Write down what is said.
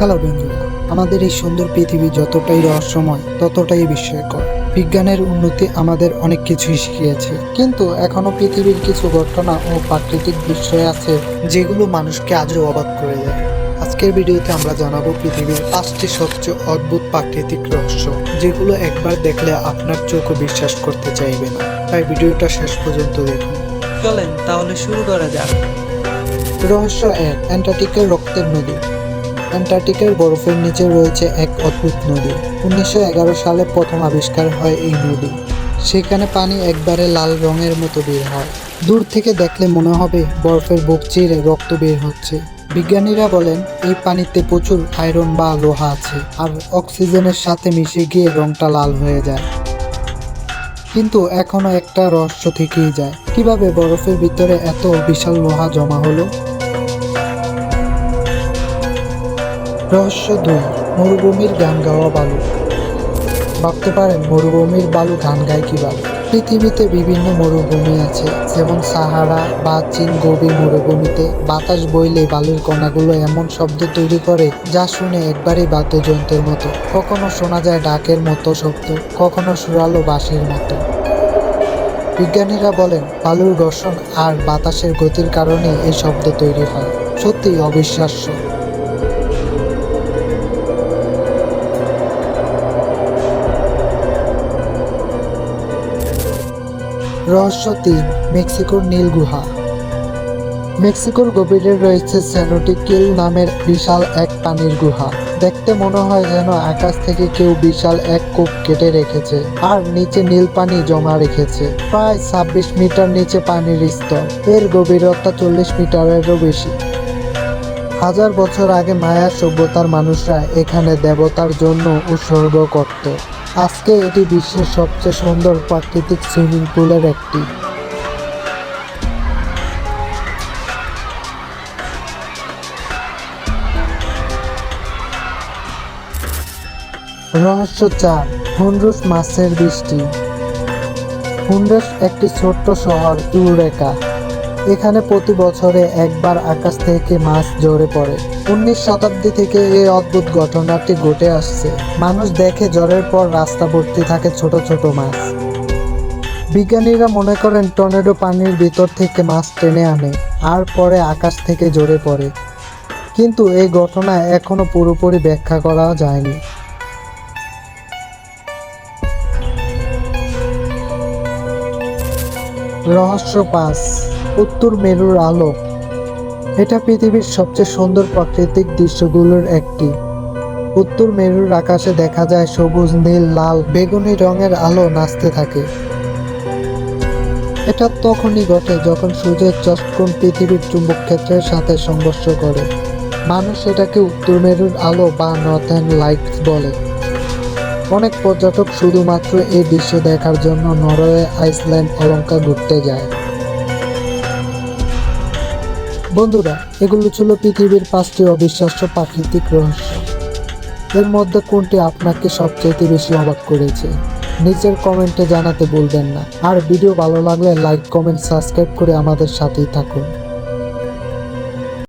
Hello বন্ধুরা, আমাদের এই সুন্দর পৃথিবী যতটাই রহস্যময় ততটাই বিস্ময়কর। বিজ্ঞানের উন্নতি আমাদের অনেক কিছুই শিখিয়েছে, কিন্তু এখনো পৃথিবীর কিছু ঘটনা ও প্রাকৃতিক বিষয় আছে যেগুলো মানুষকে আজও অবাক করে দেয়। আজকের ভিডিওতে আমরা জানাবো পৃথিবীর 5টি সবচেয়ে অদ্ভুত প্রাকৃতিক রহস্য, যেগুলো একবার দেখলে আপনার চোখও বিশ্বাস করতে চাইবে না। তাই ভিডিওটা শেষ পর্যন্ত দেখুন। চলেন তাহলে শুরু করা যাক। রহস্য 1, অ্যান্টার্কটিকার রক্তের নদী। অ্যান্টার্কটিকার বরফের নিচে রয়েছে এক অদ্ভুত নদী। 1911 সালে প্রথম আবিষ্কার হয় এই নদী। সেখানে পানি একবারে লাল রঙের মতো বের হয়। দূর থেকে দেখলে মনে হবে বরফের বুক চিরে রক্ত বের হচ্ছে। বিজ্ঞানীরা বলেন এই পানিতে প্রচুর আয়রন বা লোহা আছে, আর অক্সিজেনের সাথে মিশে গিয়ে রংটা লাল হয়ে যায়। কিন্তু এখনো একটা রহস্য থেকেই যায়, কিভাবে বরফের ভিতরে এত বিশাল লোহা জমা হলো। রহস্য 2, মরুভূমির গান গাওয়া বালু। ভাবতে পারেন মরুভূমির বালু গান গায় কিভাবে? পৃথিবীতে বিভিন্ন মরুভূমি আছে, যেমন সাহারা বা চীন গভীর মরুভূমিতে বাতাস বইলে বালুর কণাগুলো এমন শব্দ তৈরি করে যা শুনে একবারই বাদ্যযন্ত্রের মতো। কখনো শোনা যায় ডাকের মতো শব্দ, কখনো সুরালো বাঁশির মতো। বিজ্ঞানীরা বলেন বালুর ঘর্ষণ আর বাতাসের গতির কারণে এই শব্দ তৈরি হয়। সত্যি অবিশ্বাস্য। রহস্য 3, মেক্সিকোর নীল গুহা। মেক্সিকোর গভীরে রয়েছে সেনোটিক কিল নামের বিশাল এক পানির গুহা। দেখতে মনে হয় যেন আকাশ থেকে কেউ বিশাল এক কূপ কেটে রেখেছে, আর নিচে নীল পানি জমা রেখেছে। প্রায় 26 মিটার নিচে পানির স্তর, এর গভীরতা 40 মিটারেরও বেশি। হাজার বছর আগে মায়া সভ্যতার মানুষরা এখানে দেবতার জন্য উৎসর্গ করত। আজকে এটি বিশ্বের সবচেয়ে সুন্দর প্রাকৃতিক সুইমিং পুলের একটি। রহস্য 4, হন্ডুরাস মাছের বৃষ্টি। হন্ডুরাস একটি ছোট্ট শহর ইউরেকা। এখানে প্রতি বছরে একবার আকাশ থেকে মাছ ঝরে পড়ে। 19 শতাব্দী থেকে এই অদ্ভুত ঘটনাটি ঘটে আসছে। মানুষ দেখে ঝড়ের পর রাস্তা ভর্তি থাকে ছোট ছোট মাছ। বিজ্ঞানীরা মনে করেন টর্নেডো পানির ভিতর থেকে মাছ টেনে আনে আর পরে আকাশ থেকে ঝরে পড়ে, কিন্তু এই ঘটনা এখনো পুরোপুরি ব্যাখ্যা করা যায়নি। রহস্য 5, উত্তর মেরুর আলো। এটা পৃথিবীর সবচেয়ে সুন্দর প্রাকৃতিক দৃশ্যগুলোর একটি। উত্তর মেরুর আকাশে দেখা যায় সবুজ, নীল, লাল, বেগুনি রঙের আলো নাচতে থাকে। এটা তখনই ঘটে যখন সূর্যের চশকোণ পৃথিবীর চুম্বক ক্ষেত্রের সাথে সংঘর্ষ করে। মানুষ এটাকে উত্তর মেরুর আলো বা নর্থার্ন লাইটস বলে। অনেক পর্যটক শুধুমাত্র এই দৃশ্য দেখার জন্য নরওয়ে, আইসল্যান্ড, অলঙ্কা ঘুরতে যায়। বন্ধুরা, এগুলো ছিল পৃথিবীর 5টি অবিশ্বাস্য প্রাকৃতিক রহস্য। এর মধ্যে কোনটি আপনাকে সবচেয়ে বেশি অবাক করেছে নিচের কমেন্টে জানাতে ভুলবেন না। আর ভিডিও ভালো লাগলে লাইক, কমেন্ট, সাবস্ক্রাইব করে আমাদের সাথেই থাকুন।